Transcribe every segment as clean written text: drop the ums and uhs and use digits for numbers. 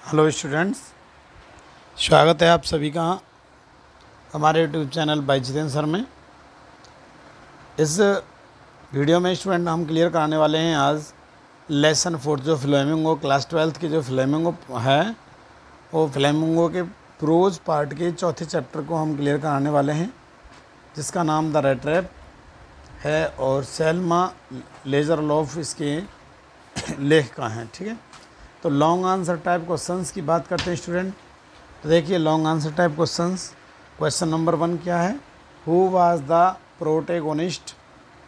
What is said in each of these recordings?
Hello students, स्वागत है आप सभी का हमारे YouTube channel by Jitendra sir में। इस वीडियो में स्टूडेंट हम क्लियर कराने वाले हैं आज लेसन 4 जो फ्लेमिंगो क्लास 12 के जो फ्लेमिंगो है वो फ्लेमिंगो के प्रोज पार्ट के चौथे चैप्टर को हम क्लियर कराने वाले हैं, जिसका नाम द रेड ट्रैप है और सेल्मा लेज़रलॉफ इसके लेखक हैं। ठीक है, तो लॉन्ग आंसर टाइप क्वेश्चंस की बात करते हैं स्टूडेंट। तो देखिए long answer type questions, question number 1 क्या है? Who was the protagonist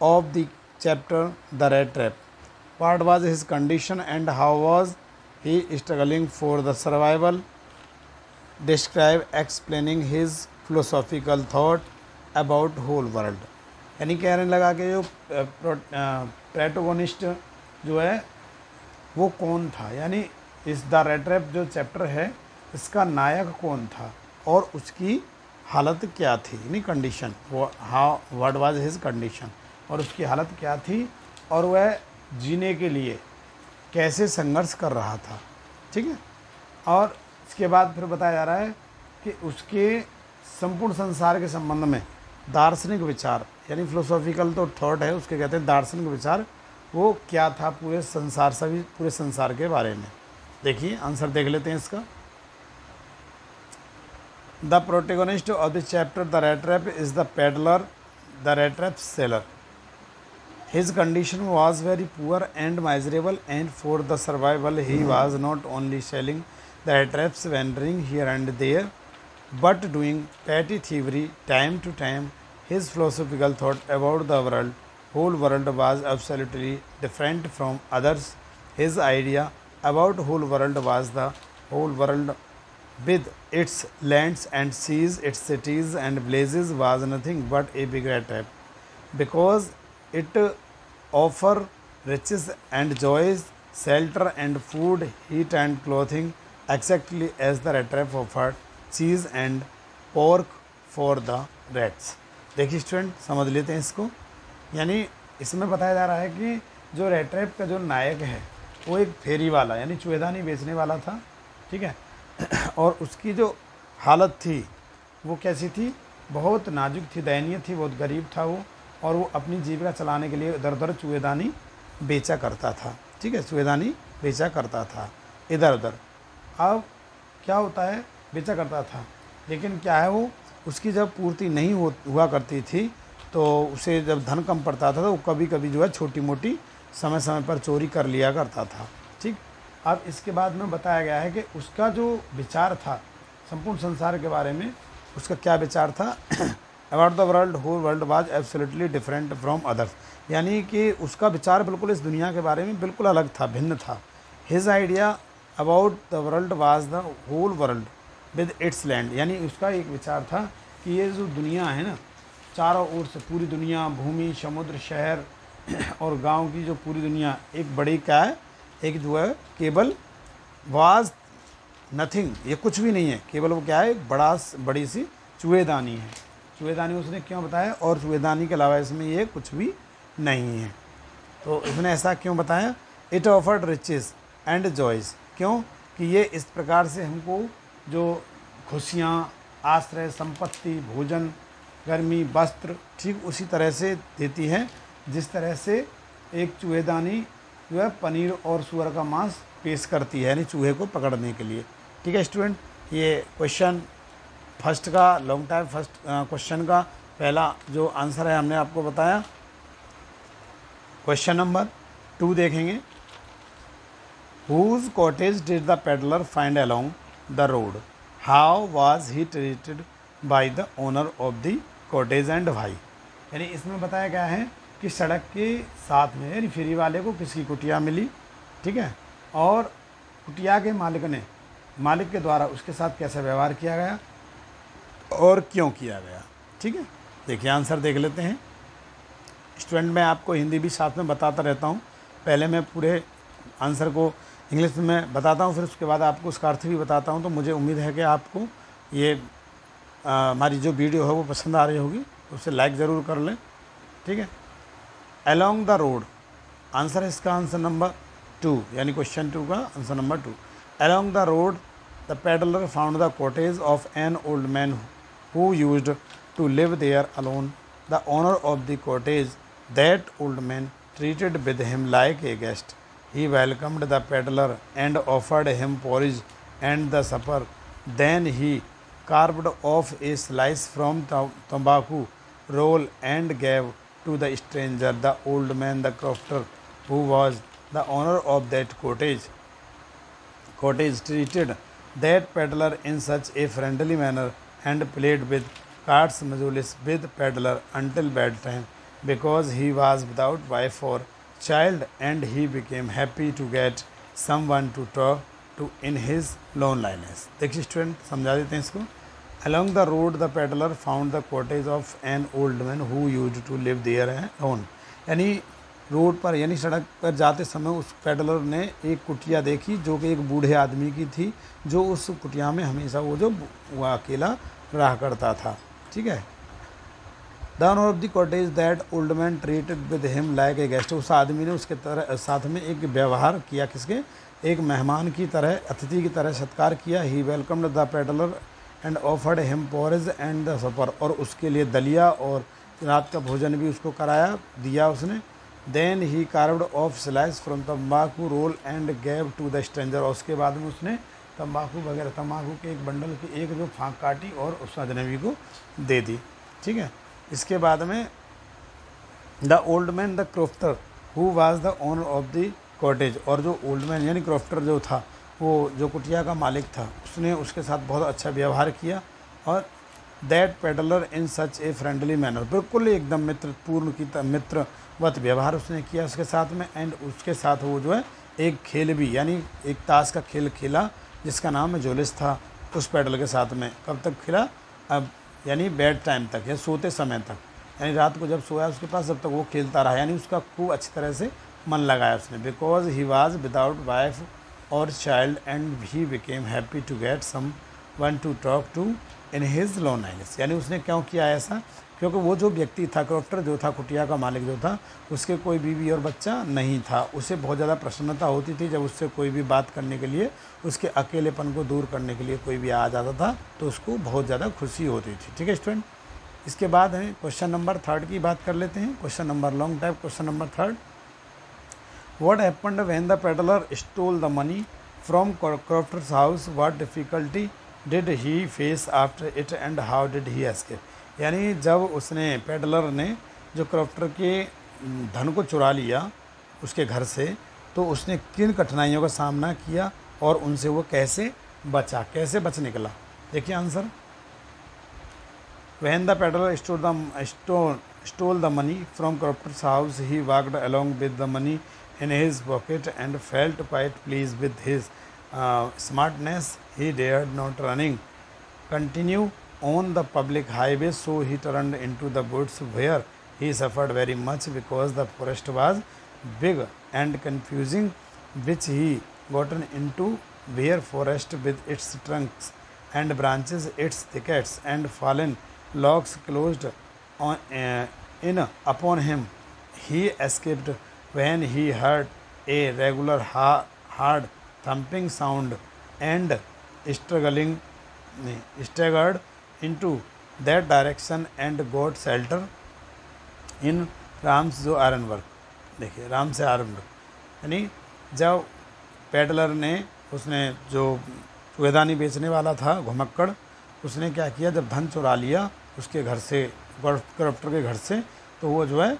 of the chapter the rat trap? What was his condition and how was he struggling for the survival? Describe explaining his philosophical thought about whole world. यानी कहने लगा कि जो protagonist जो है वो कौन था, यानी इस द रेड ट्रैप जो चैप्टर है इसका नायक कौन था और उसकी हालत क्या थी, यानी कंडीशन, वो how what was his condition, और उसकी हालत क्या थी और वह जीने के लिए कैसे संघर्ष कर रहा था। ठीक है, और इसके बाद फिर बताया जा रहा है कि उसके संपूर्ण संसार के संबंध में दार्शनिक विचार, यानी फिलोसॉफिकल तो थॉट है, उसके कहते हैं दार्शनिक विचार, वो क्या था पूरे संसार, सभी पूरे संसार के बारे में। देखिए आंसर देख लेते हैं इसका। The protagonist of the chapter the rat trap is the peddler, the rat trap seller. His condition was very poor and miserable and for the survival he was not only selling the rat traps wandering here and there but doing petty thievery time to time. His philosophical thought about the whole world was absolutely different from others. His idea about whole world was the whole world with its lands and seas, its cities and villages was nothing but a big red trap, because it offer riches and joys, shelter and food, heat and clothing, exactly as the red trap offered cheese and pork for the rates. देखिए student समझ लेते हैं इसको। यानी इसमें बताया जा रहा है कि जो रेड ट्रैप का जो नायक है वो एक फेरी वाला, यानी चूहेदानी बेचने वाला था। ठीक है, और उसकी जो हालत थी वो कैसी थी? बहुत नाजुक थी, दयनीय थी, बहुत गरीब था वो, और वो अपनी जीविका चलाने के लिए इधर उधर चूहेदानी बेचा करता था। ठीक है, चूहेदानी बेचा करता था इधर उधर। अब क्या होता है, बेचा करता था, लेकिन क्या है वो उसकी जब पूर्ति नहीं हुआ करती थी तो उसे जब धन कम पड़ता था तो वो कभी कभी जो है छोटी मोटी समय समय पर चोरी कर लिया करता था। ठीक, अब इसके बाद में बताया गया है कि उसका जो विचार था संपूर्ण संसार के बारे में, उसका क्या विचार था? About the world whole world was absolutely different from others. यानी कि उसका विचार बिल्कुल इस दुनिया के बारे में बिल्कुल अलग था, भिन्न था। His idea about the world was the whole world with its land. यानी उसका एक विचार था कि ये जो दुनिया है ना, चारों ओर से पूरी दुनिया, भूमि, समुद्र, शहर और गांव की जो पूरी दुनिया एक बड़ी क्या है, एक जो है केवल वाज नथिंग, ये कुछ भी नहीं है, केवल वो क्या है, बड़ी सी चूहेदानी है। चूहेदानी उसने क्यों बताया? और चूहेदानी के अलावा इसमें ये कुछ भी नहीं है। तो इसने ऐसा क्यों बताया? It offered riches and joys. क्यों कि ये इस प्रकार से हमको जो खुशियाँ, आश्रय, संपत्ति, भोजन, गर्मी, वस्त्र, ठीक उसी तरह से देती है जिस तरह से एक चूहेदानी जो है पनीर और सूअर का मांस पेश करती है, यानी चूहे को पकड़ने के लिए। ठीक है स्टूडेंट, ये क्वेश्चन फर्स्ट का लॉन्ग टाइम फर्स्ट क्वेश्चन का पहला जो आंसर है हमने आपको बताया। क्वेश्चन नंबर 2 देखेंगे। Whose cottage did the peddler find along the road? How was he treated by the owner of the cottage and why? यानी इसमें बताया गया है कि सड़क के साथ में, यानी फेरी वाले को किसकी कुटिया मिली, ठीक है, और कुटिया के मालिक के द्वारा उसके साथ कैसा व्यवहार किया गया और क्यों किया गया। ठीक है, देखिए आंसर देख लेते हैं स्टूडेंट। मैं आपको हिंदी भी साथ में बताता रहता हूँ, पहले मैं पूरे आंसर को इंग्लिश में बताता हूँ, फिर उसके बाद आपको उसका अर्थ भी बताता हूँ। तो मुझे उम्मीद है कि आपको ये हमारी जो वीडियो है वो पसंद आ रही होगी, उसे लाइक ज़रूर कर लें। ठीक है, अलोंग द रोड, आंसर है इसका आंसर नंबर 2, यानी क्वेश्चन 2 का answer number 2। Along the road The peddler found the cottage of an old man who used to live there alone. The owner of the cottage, that old man, treated with him like a guest. He welcomed the peddler and offered him porridge and the supper. Then he carved off a slice from the tobacco roll and gave to the stranger. The old man, the crofter, who was the owner of that cottage, treated that peddler in such a friendly manner and played with cards majolis with peddler until bedtime, because he was without wife or child, and he became happy to get someone to talk to in his loneliness. देखिए student समझा देते हैं इसको. Along the road the peddler found the cottage of an old man who used to live there alone. यानी road पर यानी सड़क पर जाते समय उस पेडलर ने एक कुटिया देखी जो कि एक बूढ़े आदमी की थी, जो उस कुटिया में हमेशा वो अकेला रहा करता था. ठीक है. The owner of the cottage that old man treated with him like a guest. उस आदमी ने उसके तरह साथ में एक व्यवहार किया, किसके, एक मेहमान की तरह, अतिथि की तरह सत्कार किया. He welcomed the peddler and offered him porridge and the supper. और उसके लिए दलिया और रात का भोजन भी उसको कराया, दिया उसने. Then he carved off slice from तम्बाकू roll and gave to the stranger. और उसके बाद में उसने तम्बाकू वगैरह, तम्बाकू के एक बंडल की एक जो फाँक काटी और उस अजनबी को दे दी. ठीक है. इसके बाद में the old man the crofter who was the owner of the cottage. और जो ओल्ड मैन यानी क्रॉफ्टर जो था, वो जो कुटिया का मालिक था, उसने उसके साथ बहुत अच्छा व्यवहार किया. और that peddler in such a friendly manner, बिल्कुल एकदम मित्रपूर्ण की मित्रवत व्यवहार उसने किया उसके साथ में. एंड उसके साथ वो जो है एक खेल भी, यानी एक ताश का खेल खेला जिसका नाम जोलिस था, उस पेडल के साथ में. कब तक खेला? अब यानी बेड टाइम तक या सोते समय तक, यानी रात को जब सोया उसके पास, जब तक वो खेलता रहा. यानी उसका खूब अच्छी तरह से मन लगाया उसने. Because he was without wife और child and he became happy to get someone to talk to in his loneliness. यानी उसने क्यों किया ऐसा? क्योंकि वो जो व्यक्ति था, क्रॉफ्टर जो था, कुटिया का मालिक जो था, उसके कोई बीवी और बच्चा नहीं था. उसे बहुत ज़्यादा प्रसन्नता होती थी जब उससे कोई भी बात करने के लिए, उसके अकेलेपन को दूर करने के लिए कोई भी आ जाता था, तो उसको बहुत ज़्यादा खुशी होती थी. ठीक है स्टूडेंट. इसके बाद है क्वेश्चन नंबर 3 की बात कर लेते हैं. Question number long type, question number 3. What happened when the peddler stole the money from crofter's house? What difficulty did he face after it and how did he escape? यानी जब उसने, peddler ने जो क्रॉफ्टर के धन को चुरा लिया उसके घर से, तो उसने किन कठिनाइयों का सामना किया और उनसे वो कैसे बचा, कैसे बच निकला? देखिए answer. When the peddler stole the money from Cropper's house, he walked along with the money in his pocket and felt quite pleased with his smartness. He dared not continue on the public highway, so he turned into the woods, where he suffered very much because the forest was big and confusing, which he gotten into, where forest with its trunks and branches, its thickets and fallen logs closed in upon him. He escaped when he heard a regular hard thumping sound and staggered into that direction and got shelter in Ram's जो iron work. देखिए राम से iron work, यानी जब peddler ने, उसने जो चूहेदानी बेचने वाला था घुमक्कड़, उसने क्या किया, जब धन चुरा लिया उसके घर से, क्रॉफ्टर के घर से, तो वो जो है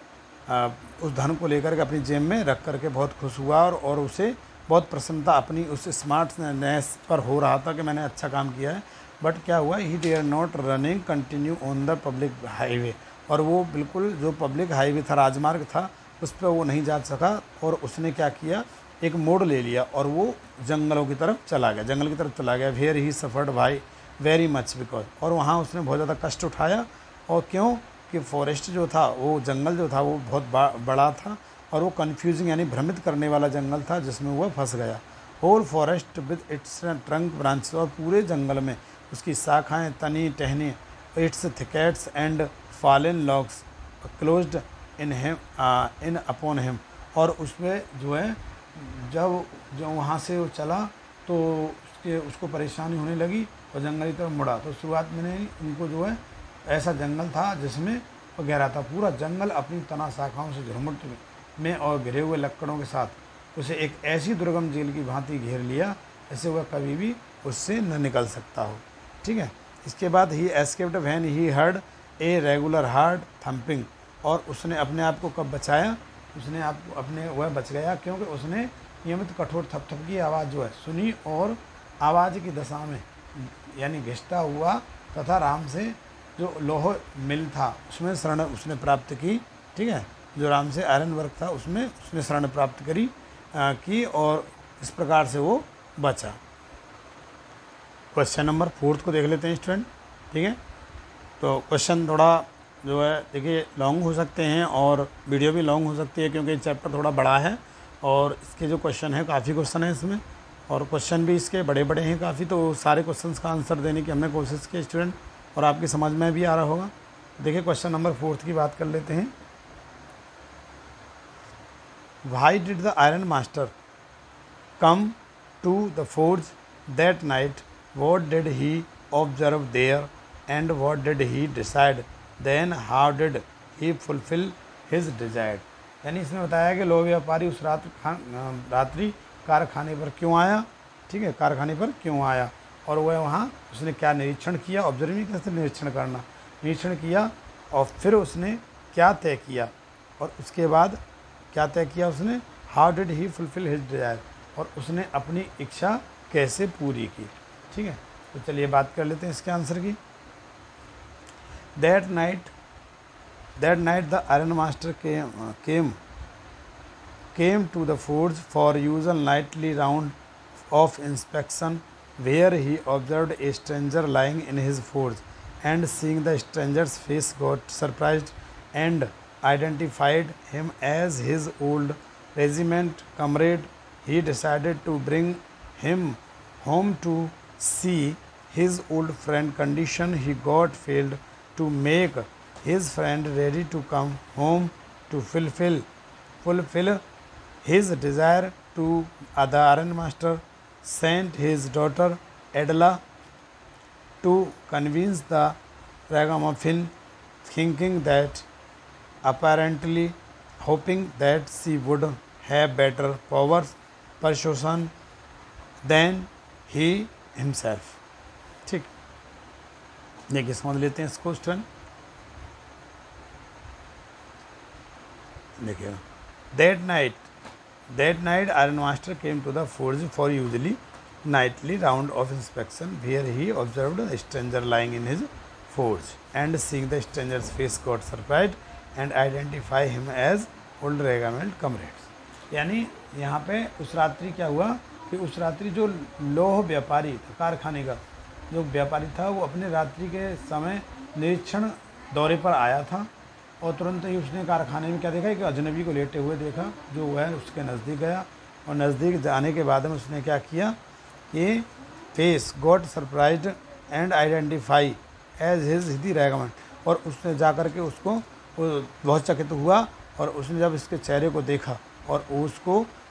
उस धन को लेकर के अपनी जेब में रख करके बहुत खुश हुआ और उसे बहुत प्रसन्नता अपनी उस स्मार्टनेस पर हो रहा था कि मैंने अच्छा काम किया है. बट क्या हुआ, he dare not running continue on the public highway. और वो बिल्कुल जो पब्लिक हाईवे था, राजमार्ग था, उस पर वो नहीं जा सका. और उसने क्या किया, एक मोड़ ले लिया और वो जंगलों की तरफ चला गया, जंगल की तरफ चला गया. वेयर ही सफर्ड भाई वेरी मच बिकॉज. और वहाँ उसने बहुत ज़्यादा कष्ट उठाया. और क्यों कि फॉरेस्ट जो था, वो जंगल जो था, वो बहुत बड़ा था और वो कन्फ्यूजिंग यानी भ्रमित करने वाला जंगल था, जिसमें वह फंस गया. Whole forest with its trunk branch. और पूरे जंगल में उसकी शाखाएँ, तनी टहनी, its thickets and fallen logs closed in upon him. और उसमें जो है, जब वहाँ से वो चला तो उसको परेशानी होने लगी और जंगल की तरफ मुड़ा। तो शुरुआत में इनको जो है ऐसा जंगल था जिसमें वो गहरा था, पूरा जंगल अपनी तना शाखाओं से झुरमुट में और घिरे हुए लकड़ों के साथ उसे एक ऐसी दुर्गम जेल की भांति घेर लिया ऐसे वह कभी भी उससे न निकल सकता हो। ठीक है। इसके बाद he escaped when he heard a regular heart thumping, और उसने अपने आप को कब बचाया, उसने आप अपने वह बच गया क्योंकि उसने नियमित कठोर थपथप की आवाज़ जो है सुनी और आवाज़ की दशा में यानी घिसता हुआ तथा राम से जो लोह मिल था उसमें शरण उसने प्राप्त की। ठीक है। जो राम से आयरन वर्क था उसमें उसने शरण प्राप्त की और इस प्रकार से वो बचा। क्वेश्चन नंबर 4 को देख लेते हैं स्टूडेंट। ठीक है। तो क्वेश्चन थोड़ा जो है देखिए लॉन्ग हो सकते हैं और वीडियो भी लॉन्ग हो सकती है क्योंकि चैप्टर थोड़ा बड़ा है और इसके जो क्वेश्चन है काफ़ी क्वेश्चन है इसमें और क्वेश्चन भी इसके बड़े बड़े हैं काफ़ी। तो सारे क्वेश्चंस का आंसर देने की हमने कोशिश की स्टूडेंट और आपकी समझ में भी आ रहा होगा। देखिए क्वेश्चन नंबर 4 की बात कर लेते हैं। Why did the iron master come to the forge that night? What did he observe there and what did he decide? Then how did he fulfill his desire? यानी इसमें बताया कि लोह व्यापारी उस रात्रि कारखाने पर क्यों आया। ठीक है। कारखाने पर क्यों आया और वह वहाँ उसने क्या निरीक्षण किया, ऑब्जर्विंग कैसे निरीक्षण करना, निरीक्षण किया और फिर उसने क्या तय किया और उसके बाद क्या तय किया उसने, how did he fulfil his Dzire, और उसने अपनी इच्छा कैसे पूरी की। ठीक है। तो चलिए बात कर लेते हैं इसके आंसर की। That night the iron master came to the forge for usual nightly round of inspection, where he observed a stranger lying in his forge, and seeing the stranger's face got surprised and identified him as his old regiment comrade. He decided to bring him home to see his old friend condition. He got failed to make his friend ready to come home to fulfill his desire. To the iron master sent his daughter Adela to convince the ragamuffin, thinking that apparently hoping that she would have better powers persuasion than he himself. ठीक। देखिए समझ लेते हैं इसको student. देखिए that night iron master came to the forge for usually nightly round of inspection, where he observed a stranger lying in his forge, and seeing the stranger's face got surprised and identify him as old regiment comrades. यानी यहाँ पे उस रात्रि क्या हुआ कि उस रात्रि जो लोह व्यापारी कारखाने का जो व्यापारी था वो अपने रात्रि के समय निरीक्षण दौरे पर आया था और तुरंत ही उसने कारखाने में क्या देखा कि अजनबी को लेटे हुए देखा जो वह उसके नज़दीक गया और नज़दीक जाने के बाद में उसने क्या किया कि face got surprised and identify as his हिदी रेगमेंट, और उसने जा कर के उसको बहुत चकित हुआ और उसने जब इसके चेहरे को देखा और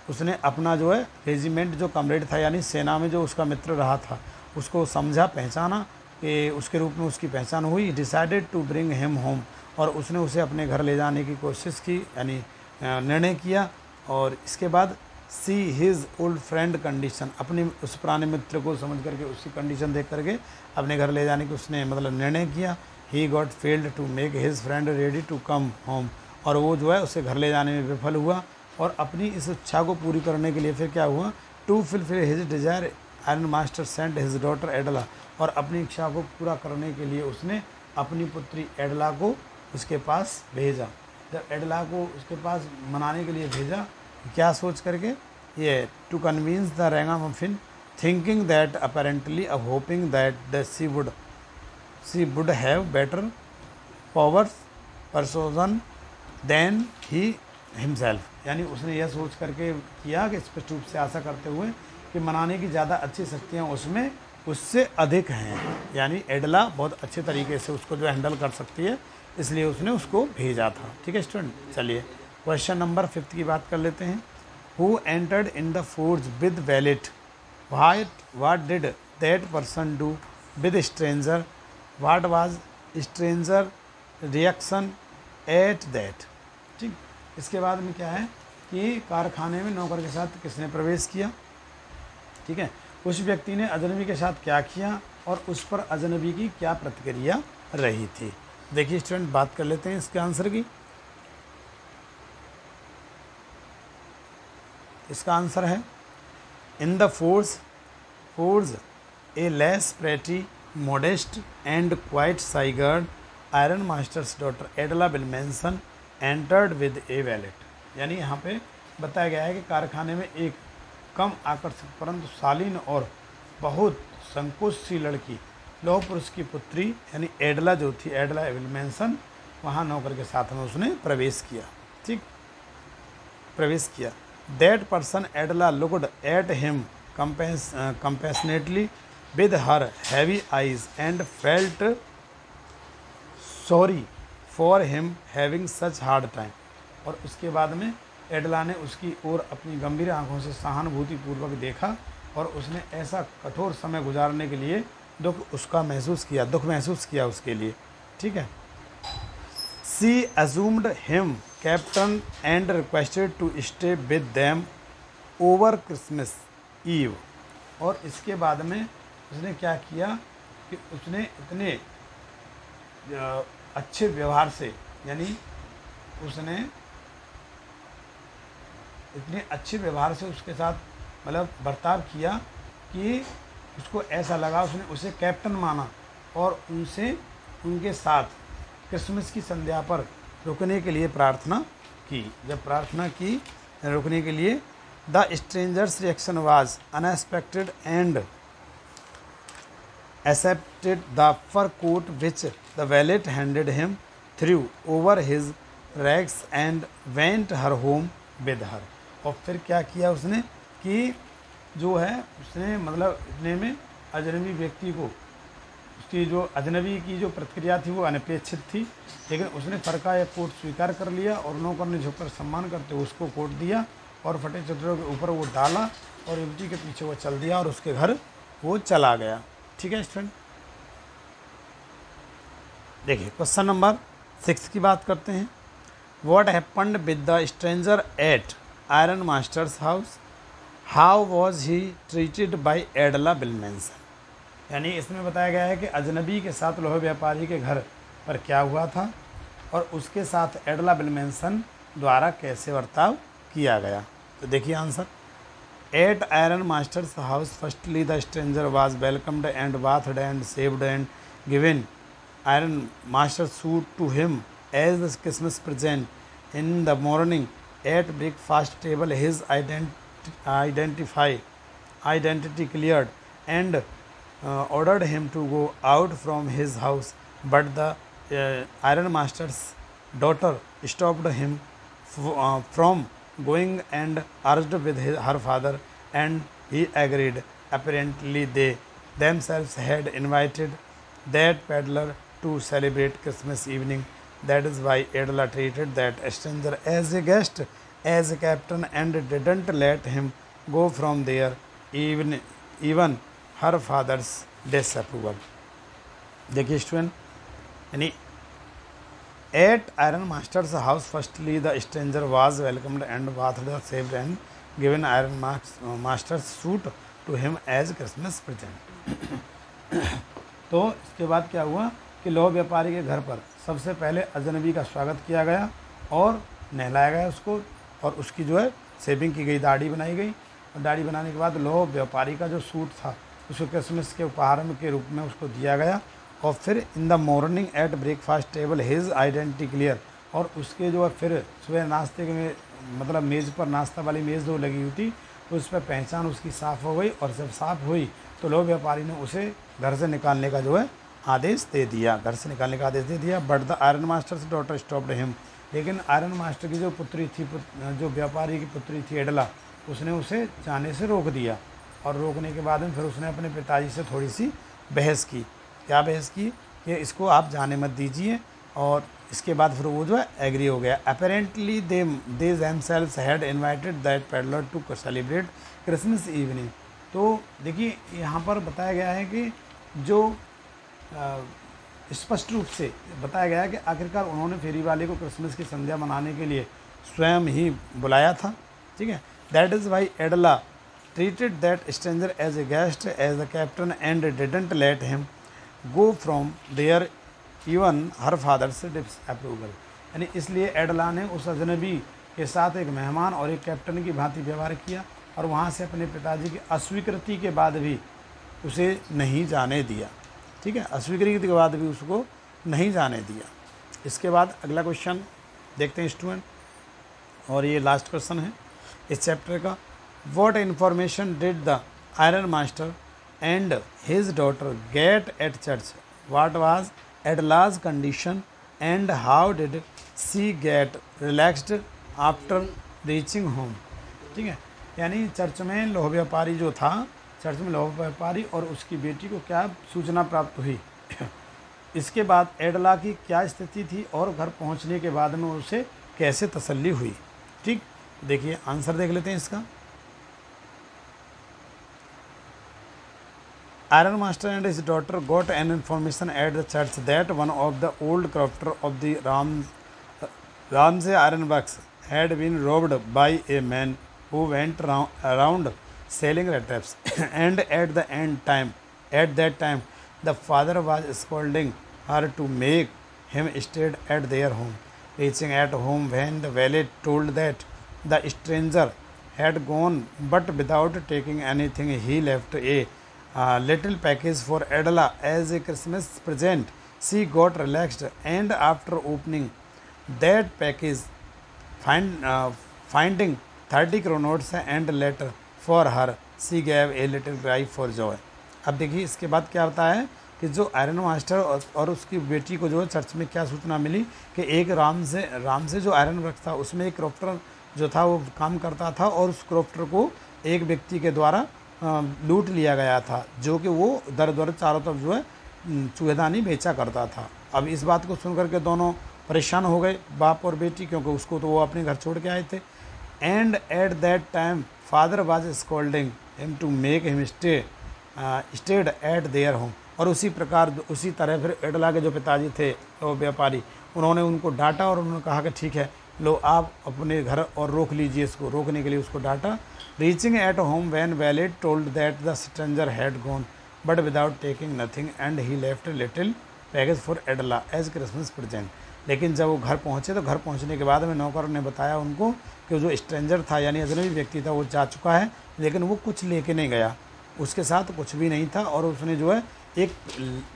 उसने अपना जो है रेजिमेंट जो कमरेड था यानी सेना में जो उसका मित्र रहा था उसको समझा, पहचाना कि उसके रूप में उसकी पहचान हुई। Decided to bring him home, और उसने उसे अपने घर ले जाने की कोशिश की यानी निर्णय किया। और इसके बाद see his old friend condition, अपने उस पुराने मित्र को समझ करके उसकी कंडीशन देख करके अपने घर ले जाने की उसने मतलब निर्णय किया। He got failed to make his friend ready to come home, और वो जो है उसे घर ले जाने में विफल हुआ और अपनी इस इच्छा को पूरी करने के लिए फिर क्या हुआ, to fulfil his desire iron master sent his daughter Edla, और अपनी इच्छा को पूरा करने के लिए उसने अपनी पुत्री एडला को उसके पास भेजा। जब एडला को उसके पास मनाने के लिए भेजा क्या सोच करके, ये to convince the ragamuffin thinking that apparently hoping that she would have better powers persuasion than he himself, यानी उसने यह सोच करके किया कि स्पष्ट रूप से आशा करते हुए कि मनाने की ज़्यादा अच्छी शक्तियाँ उसमें उससे अधिक हैं, यानी एडला बहुत अच्छे तरीके से उसको जो हैंडल कर सकती है इसलिए उसने उसको भेजा था। ठीक है स्टूडेंट। चलिए क्वेश्चन नंबर 5 की बात कर लेते हैं। Who entered in the forge with wallet What did that person do with stranger? What was stranger reaction at that? ठीक, इसके बाद में क्या है कि कारखाने में नौकर के साथ किसने प्रवेश किया, ठीक है, उस व्यक्ति ने अजनबी के साथ क्या किया और उस पर अजनबी की क्या प्रतिक्रिया रही थी। देखिए स्टूडेंट, बात कर लेते हैं इसके आंसर की। इसका आंसर है in the force A less pretty modest and quite shy girl, iron master's daughter Adela Wilmanson entered with a valet। यानी यहाँ पे बताया गया है कि कारखाने में एक कम आकर्षक परंतु शालीन और बहुत संकोचशील लड़की लौह पुरुष की पुत्री यानी एडला जो थी, एडला विल्मेंसन, वहाँ नौकर के साथ में उसने प्रवेश किया। ठीक, प्रवेश किया। That person एडला looked at him compassionately with her heavy eyes and felt sorry for him having such hard time। और उसके बाद में एडला ने उसकी ओर अपनी गंभीर आंखों से सहानुभूतिपूर्वक देखा और उसने ऐसा कठोर समय गुजारने के लिए दुख महसूस किया उसके लिए। ठीक है। She assumed him captain and requested to stay with them over Christmas Eve। और इसके बाद में उसने क्या किया कि उसने इतने अच्छे व्यवहार से, यानी उसने इतने अच्छे व्यवहार से उसके साथ मतलब बर्ताव किया कि उसको ऐसा लगा, उसने उसे कैप्टन माना और उनके साथ क्रिसमस की संध्या पर रुकने के लिए प्रार्थना की। जब प्रार्थना की रुकने के लिए, the strangers reaction was unexpected and accepted the fur coat which the valet handed him, threw over his rags and went her home with her। और फिर क्या किया उसने कि जो है उसने मतलब इतने में अजनबी व्यक्ति को, उसकी जो अजनबी की जो प्रतिक्रिया थी वो अनपेक्षित थी, लेकिन उसने फर का यह कोट स्वीकार कर लिया और नौकर ने झुककर सम्मान करते हुए उसको कोट दिया और फटे चद्दरों के ऊपर वो डाला और युवती के पीछे वो चल दिया और उसके घर वो चला गया। ठीक है स्टूडेंट, देखिए क्वेश्चन नंबर 6 की बात करते हैं। What happened with the stranger at iron master's house, how was he treated by Edla Willmansson. यानी इसमें बताया गया है कि अजनबी के साथ लोहे व्यापारी के घर पर क्या हुआ था और उसके साथ एडला विल्मेंसन द्वारा कैसे बर्ताव किया गया। तो देखिए answer, At Iron Master's house, firstly the stranger was welcomed and bathed and shaved and given Iron Master's suit to him as the Christmas present. In the morning, at breakfast table, his identity cleared and ordered him to go out from his house. But the Iron Master's daughter stopped him from going and urged with her father, and he agreed. Apparently they themselves had invited that peddler to celebrate Christmas evening. That is why Adela treated that stranger as a guest, as a captain, and didn't let him go from there, even her father's disapproval। देखिए student, यानी At Iron Master's house, firstly the stranger was welcomed and bathed, shaved and given Iron Master's suit to him as Christmas present। तो इसके बाद क्या हुआ कि लौह व्यापारी के घर पर सबसे पहले अजनबी का स्वागत किया गया और नहलाया गया उसको, और उसकी जो है शेविंग की गई, दाढ़ी बनाई गई, और दाढ़ी बनाने के बाद लौह व्यापारी का जो सूट था उसको क्रिसमस के उपहार के रूप में उसको दिया गया। और फिर in the morning at breakfast table his identity clear, और उसके जो है फिर सुबह नाश्ते में मतलब मेज़ पर नाश्ता वाली मेज़ जो लगी हुई थी उस पर पहचान उसकी साफ़ हो गई, और जब साफ़ हुई तो लोह व्यापारी ने उसे घर से निकालने का जो है आदेश दे दिया, घर से निकालने का आदेश दे दिया। But the iron masters daughter stopped him, लेकिन आयरन मास्टर की जो पुत्री थी, जो व्यापारी की पुत्री थी एडला, उसने उसे जाने से रोक दिया, और रोकने के बाद में फिर उसने अपने पिताजी से थोड़ी सी बहस की। क्या बहस की कि इसको आप जाने मत दीजिए, और इसके बाद फिर वो जो है एग्री हो गया। Apparently they themselves had invited that peddler to celebrate Christmas evening. तो देखिए यहाँ पर बताया गया है कि जो स्पष्ट रूप से बताया गया है कि आखिरकार उन्होंने फेरी वाले को क्रिसमस की संध्या मनाने के लिए स्वयं ही बुलाया था, ठीक है। That is why Edla treated that stranger as a guest as the captain and didn't let him go from there even her father's approval. यानी इसलिए एडला ने उस अजनबी के साथ एक मेहमान और एक कैप्टन की भांति व्यवहार किया और वहाँ से अपने पिताजी की अस्वीकृति के बाद भी उसे नहीं जाने दिया, ठीक है। अस्वीकृति के बाद भी उसको नहीं जाने दिया। इसके बाद अगला क्वेश्चन देखते हैं स्टूडेंट, और ये लास्ट क्वेश्चन है इस चैप्टर का। What information did the iron master and his daughter get at church? What was Edla's condition and how did she get relaxed after reaching home? ठीक है, यानी चर्च में लौह व्यापारी जो था, चर्च में लौह व्यापारी और उसकी बेटी को क्या सूचना प्राप्त हुई, इसके बाद एडला की क्या स्थिति थी और घर पहुंचने के बाद में उसे कैसे तसल्ली हुई। ठीक, देखिए आंसर देख लेते हैं इसका। Iron Master and his daughter got an information at the church that one of the old crofter of the Ramsey Ironworks had been robbed by a man who went around selling rat traps. And at that time, the father was scolding her to make him stay at their home. Reaching at home when the valet told that the stranger had gone, but without taking anything, he left a little package for Adela as a Christmas present. She got relaxed, and after opening that package, finding 30 kronots and letter for her, she gave a little cry for joy. अब देखिए इसके बाद क्या होता है कि जो iron master और उसकी बेटी को जो चर्च में क्या सूचना मिली कि एक राम से जो आयरन वर्क था उसमें एक क्रॉफ्टर जो था वो काम करता था और उस क्रॉफ्टर को एक व्यक्ति के द्वारा लूट लिया गया था, जो कि वो दर दर चारों तरफ जो है चूहेदानी बेचा करता था। अब इस बात को सुनकर के दोनों परेशान हो गए, बाप और बेटी, क्योंकि उसको तो वो अपने घर छोड़ के आए थे। And at that time father was scolding him to make him stayed at their home. और उसी तरह फिर एडला के जो पिताजी थे वो व्यापारी, उन्होंने उनको डांटा और उन्होंने कहा कि ठीक है लो आप अपने घर और रोक लीजिए, इसको रोकने के लिए उसको डांटा। Reaching at home when valet told that the stranger had gone but without taking nothing and he left little package for Edla as Christmas present. लेकिन जब वो घर पहुँचे तो घर पहुँचने के बाद में नौकर ने बताया उनको कि जो स्ट्रेंजर था यानी अजनबी व्यक्ति था वो जा चुका है, लेकिन वो कुछ लेके नहीं गया, उसके साथ कुछ भी नहीं था और उसने जो है एक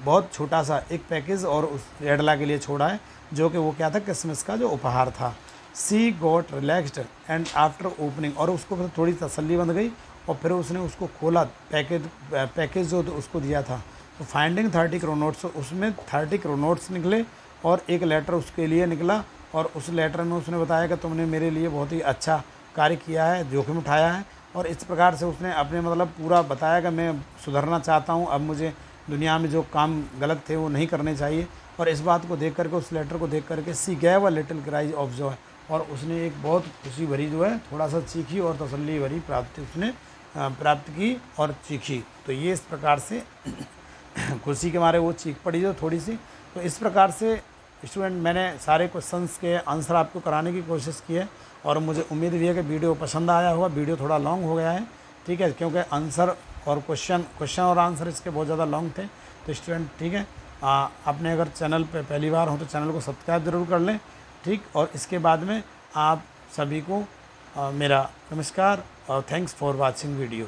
बहुत छोटा सा एक पैकेज और उस एडला के लिए छोड़ा है, जो कि वो क्या था, क्रिसमस का जो उपहार था। She got relaxed and after opening, और उसको फिर थोड़ी तसल्ली बन गई और फिर उसने उसको खोला, पैकेज जो उसको दिया था तो फाइंडिंग 30 क्रोनोट्स, उसमें 30 क्रोनोट्स निकले और एक लेटर उसके लिए निकला और उस लेटर में उसने बताया कि तुमने मेरे लिए बहुत ही अच्छा कार्य किया है, जोखिम उठाया है, और इस प्रकार से उसने अपने मतलब पूरा बताया कि मैं सुधरना चाहता हूँ, अब मुझे दुनिया में जो काम गलत थे वो नहीं करने चाहिए। और इस बात को देख करके, उस लेटर को देख करके she gave a little cry of joy, और उसने एक बहुत खुशी भरी जो है थोड़ा सा चीखी और तसल्ली भरी प्राप्ति उसने प्राप्त की और चीखी। तो ये इस प्रकार से खुशी के मारे वो चीख पड़ी जो थोड़ी सी। तो इस प्रकार से स्टूडेंट मैंने सारे क्वेश्चंस के आंसर आपको कराने की कोशिश की है और मुझे उम्मीद भी है कि वीडियो पसंद आया होगा। वीडियो थोड़ा लॉन्ग हो गया है, ठीक है, क्योंकि आंसर और क्वेश्चन और आंसर इसके बहुत ज़्यादा लॉन्ग थे। तो स्टूडेंट ठीक है, आपने अगर चैनल पे पहली बार हो तो चैनल को सब्सक्राइब ज़रूर कर लें, ठीक। और इसके बाद में आप सभी को मेरा नमस्कार और थैंक्स फॉर वाचिंग वीडियो।